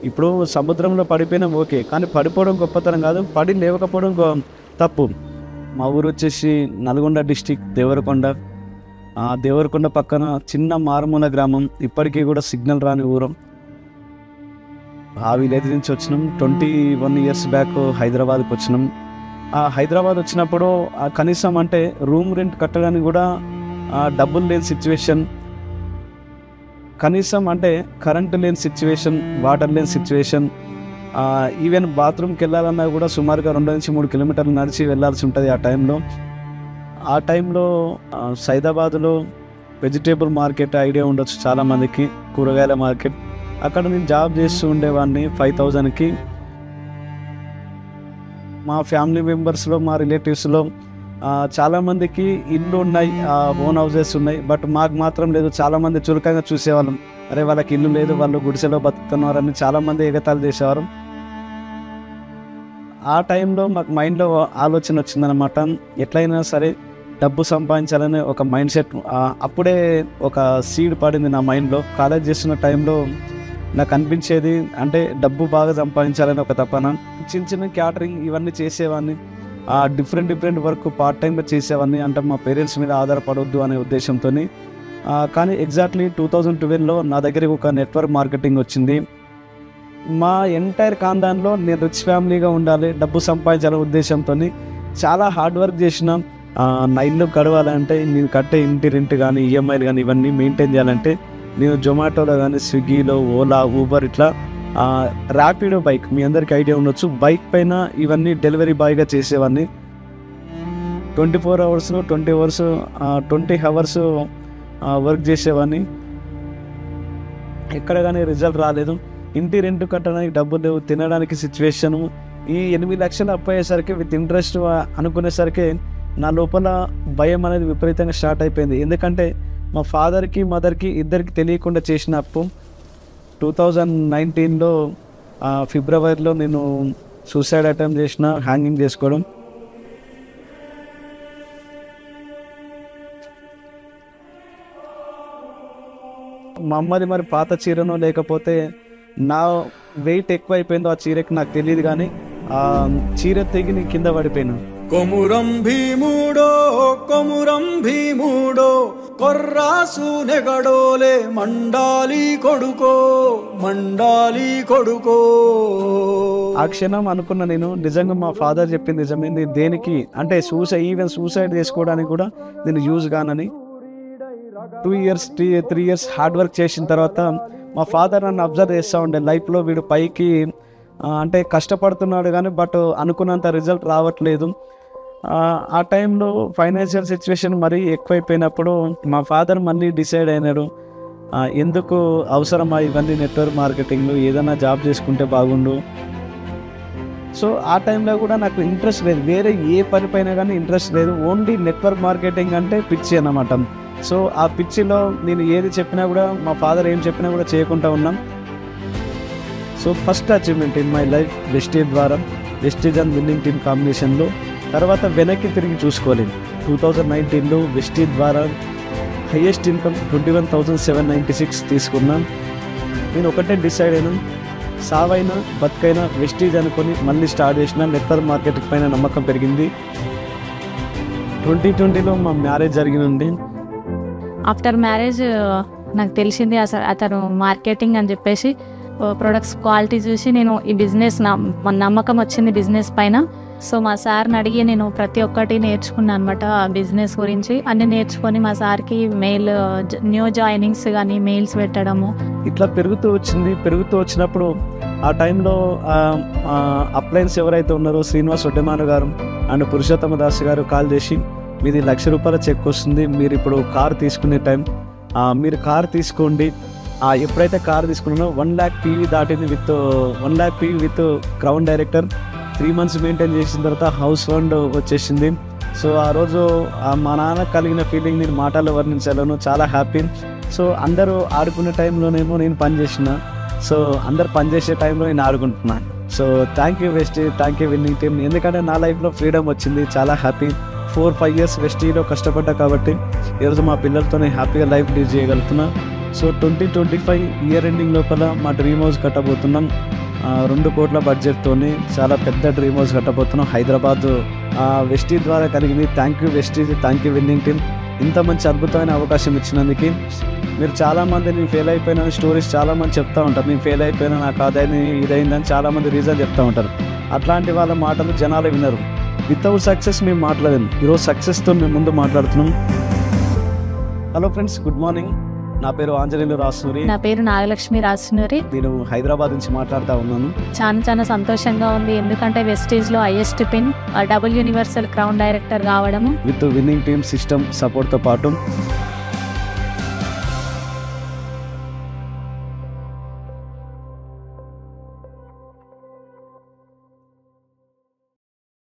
ఇప్పుడు సముద్రంలో పడిపోయినా ఓకే, కానీ పడిపోవడం గొప్పతనం కాదు, పడి లేవకపోవడం తప్పు. మా ఊరు వచ్చేసి నల్గొండ డిస్టిక్ దేవరకొండ. ఆ దేవరకొండ పక్కన చిన్న మారుమూల గ్రామం, ఇప్పటికీ కూడా సిగ్నల్ రాని ఊరం. ఆ విలేజ్ నుంచి వచ్చినాం. 21 years బ్యాక్ హైదరాబాద్కి వచ్చినాం. ఆ హైదరాబాద్ వచ్చినప్పుడు కనీసం అంటే రూమ్ రెంట్ కట్టడానికి కూడా డబ్బులు లేని సిచ్యువేషన్, కనీసం అంటే కరెంటు లేని సిచ్యువేషన్, వాటర్ లేని సిచ్యువేషన్. ఈవెన్ బాత్రూమ్కి వెళ్ళాలన్నా కూడా సుమారుగా 2 నుంచి 3 కిలోమీటర్లు నడిచి వెళ్ళాల్సి ఉంటుంది ఆ టైంలో సైదాబాద్లో వెజిటేబుల్ మార్కెట్ ఐడియా ఉండొచ్చు చాలామందికి, కూరగాయల మార్కెట్. అక్కడ నేను జాబ్ చేస్తూ ఉండేవాడిని 5,000కి. మా ఫ్యామిలీ మెంబర్స్లో, మా రిలేటివ్స్లో చాలామందికి ఇల్లు ఉన్నాయి, ఓన్ హౌసెస్ ఉన్నాయి. బట్ మాకు మాత్రం లేదు. చాలామంది చురుకంగా చూసేవాళ్ళం, అరే వాళ్ళకి ఇల్లు లేదు, వాళ్ళు గుడిసెలో బతుకుతున్నారని చాలామంది ఎగతాళి చేసేవారు. ఆ టైంలో మాకు మైండ్లో ఆలోచన వచ్చిందనమాట, ఎట్లయినా సరే డబ్బు సంపాదించాలనే ఒక మైండ్ సెట్ అప్పుడే ఒక సీడ్ పడింది నా మైండ్లో. కాలేజ్ చేస్తున్న టైంలో నాకు అనిపించేది అంటే డబ్బు బాగా సంపాదించాలని ఒక తపన. చిన్న చిన్న క్యాటరింగ్ ఇవన్నీ చేసేవాడిని, డిఫరెంట్ వర్క్ పార్ట్ టైంగా చేసేవాడిని, అంటే మా పేరెంట్స్ మీద ఆధారపడవద్దు అనే ఉద్దేశంతో. కానీ ఎగ్జాక్ట్లీ 2012లో నా దగ్గరికి ఒక నెట్వర్క్ మార్కెటింగ్ వచ్చింది. మా ఎంటైర్ ఖాందాన్లో నేను రిచ్ ఫ్యామిలీగా ఉండాలి, డబ్బు సంపాదించాలనే ఉద్దేశంతో చాలా హార్డ్ వర్క్ చేసిన. నా ఇల్లు గడవాలంటే, నేను కట్టే ఇంటి రెంట్ కానీ, ఈఎంఐలు కానీ ఇవన్నీ మెయింటైన్ చేయాలంటే నేను జొమాటోలో కానీ, స్విగ్గీలో, ఓలా, ఊబర్, ఇట్లా ర్యాపిడో బైక్, మీ అందరికీ ఐడియా ఉండొచ్చు, బైక్ పైన ఇవన్నీ డెలివరీ బాయ్గా చేసేవాడిని. 24 hours 20 hours వర్క్ చేసేవాడిని. ఎక్కడ కానీ రిజల్ట్ రాలేదు. ఇంటి రెంట్ కట్టడానికి డబ్బులు లేవు, తినడానికి సిచ్యువేషను. ఈ 8 లక్షలు అప్పయ్యేసరికి విత్ ఇంట్రెస్ట్ అనుకునేసరికి నా లోపల భయం అనేది విపరీతంగా స్టార్ట్ అయిపోయింది. ఎందుకంటే మా ఫాదర్కి, మదర్కి ఇద్దరికి తెలియకుండా చేసిన అప్పు. 2019లో ఫిబ్రవరిలో నేను సూసైడ్ అటెంప్ట్ చేసిన, హ్యాంగింగ్ చేసుకోవడం. మా అమ్మది మరి పాత చీరనో లేకపోతే నా వెయిట్ ఎక్కువ అయిపోయిందో ఆ చీరకి నాకు తెలియదు, కానీ ఆ చీర తెగి నేను కింద పడిపోయాను. కొమురం భీముడో కొర్రాసు నెగడోలే మండాలి కొడుకో. ఆ క్షణం అనుకున్న నేను, నిజంగా మా ఫాదర్ చెప్పింది నిజమైంది. దేనికి అంటే ఈవెన్ సూసైడ్ చేసుకోవడానికి కూడా నేను యూజ్ కానని. 2 years 3 years హార్డ్ వర్క్ చేసిన తర్వాత మా ఫాదర్ నన్ను అబ్జర్వ్ చేస్తూ ఉండే. లైఫ్లో వీడు పైకి అంటే కష్టపడుతున్నాడు కానీ బట్ అనుకున్నంత రిజల్ట్ రావట్లేదు. ఆ టైంలో ఫైనాన్షియల్ సిచ్యువేషన్ మరీ ఎక్కువైపోయినప్పుడు మా ఫాదర్ మళ్ళీ డిసైడ్ అయినాడు, ఎందుకు అవసరమా ఇవన్నీ నెట్వర్క్ మార్కెటింగ్, ఏదైనా జాబ్ చేసుకుంటే బాగుండు. సో ఆ టైంలో కూడా నాకు ఇంట్రెస్ట్ లేదు, వేరే ఏ పని పైన కానీ ఇంట్రెస్ట్ లేదు. ఓన్లీ నెట్వర్క్ మార్కెటింగ్ అంటే పిచ్చి అన్నమాట. సో ఆ పిచ్చిలో నేను ఏది చెప్పినా కూడా, మా ఫాదర్ ఏం చెప్పినా కూడా చేయకుండా ఉన్నాం. So first achievement in my life Vestige ద్వారా, వెస్టీజ్ అండ్ విన్నింగ్ టీమ్ కాంబినేషన్లో. తర్వాత వెనక్కి తిరిగి చూసుకోలేదు. 2019లో వెస్టీజ్ ద్వారా హైయెస్ట్ ఇన్కమ్ 21,796 తీసుకున్నాను. నేను ఒకటే డిసైడ్ అయినా, సావైనా బతుకైనా వెస్టీజ్ అనుకొని మళ్ళీ స్టార్ట్ చేసిన. నెట్వర్క్ మార్కెటింగ్ పైన నమ్మకం పెరిగింది. 2020లో మా మ్యారేజ్ జరిగింది. ఆఫ్టర్ మ్యారేజ్ నాకు తెలిసింది అతను మార్కెటింగ్ అని చెప్పేసి ప్రొడక్ట్స్ క్వాలిటీ చూసి నేను ఈ బిజినెస్ నమ్మకం వచ్చింది బిజినెస్ పైన. సో మా సార్ని అడిగి నేను ప్రతి ఒక్కటి నేర్చుకున్నాను అనమాట బిజినెస్ గురించి. అన్నీ నేర్చుకొని మా సార్కి న్యూ జాయినింగ్స్ కానీ మెయిల్స్ పెట్టడము ఇట్లా పెరుగుతూ వచ్చినప్పుడు ఆ టైంలో అప్లయన్స్ ఎవరైతే ఉన్నారో శ్రీనివాస్ ఒడ్డెమాను గారు అండ్ పురుషోత్తమ దాస్ గారు కాల్ చేసి, మీది ₹1,00,000 చెక్ వస్తుంది, మీరు ఇప్పుడు కార్ తీసుకునే టైం, మీరు కార్ తీసుకోండి. ఎప్పుడైతే కార్ తీసుకున్నానో 1 lakh PV దాటింది. 1 lakh PV with crown director. 3 months maintain చేసిన తర్వాత హౌస్ ఫండ్ వచ్చేసింది. సో ఆ రోజు మా నాన్న కలిగిన ఫీలింగ్ నేను మాటల్లో వర్ణించలేను, చాలా హ్యాపీ. సో అందరూ ఆడుకునే టైంలోనేమో నేను పనిచేసిన, సో అందరు పనిచేసే టైంలో నేను ఆడుకుంటున్నాను. So thank you Vestige, thank you winning team. ఎందుకంటే నా లైఫ్లో ఫ్రీడమ్ వచ్చింది, చాలా హ్యాపీ. 4-5 years వెస్టీలో కష్టపడ్డా కాబట్టి ఈరోజు మా పిల్లలతోనే హ్యాపీగా లైఫ్ లీడ్ చేయగలుగుతున్నా. సో 2025 ఇయర్ ఎండింగ్ లోపల మా డ్రీమ్ హౌస్ కట్టబోతున్నాం. 2 కోట్ల బడ్జెట్తోని చాలా పెద్ద డ్రీమ్ హౌస్ కట్టబోతున్నాం హైదరాబాద్ వెస్టీ ద్వారా కలిగింది. Thank you Vestige, thank you winning team. ఇంత మంచి అద్భుతమైన అవకాశం ఇచ్చినందుకు. మీరు చాలామంది నేను ఫెయిల్ అయిపోయిన స్టోరీస్ చాలామంది చెప్తూ ఉంటారు. నేను ఫెయిల్ అయిపోయినా, నాకు అదైంది ఇదైందని చాలామంది రీజన్ చెప్తూ ఉంటారు. అట్లాంటి వాళ్ళ మాటలు జనాలు వినరు. వితౌట్ సక్సెస్ మేము మాట్లాడాము, ఈరోజు సక్సెస్తో మేము ముందు మాట్లాడుతున్నాం. Hello friends, good morning. నా పేరు ఆంజనేయులు రాసూరి. నా పేరు నాగలక్ష్మి రాసూరి. నేను హైదరాబాద్ నుంచి మాట్లాడుతూ ఉన్నాను. చాలా సంతోషంగా ఉంది, ఎందుకంటే వెస్టీజ్లో highest pin double universal crown director కావడము విత్ విన్నింగ్ టీమ్ సిస్టమ్ సపోర్ట్తో పాటు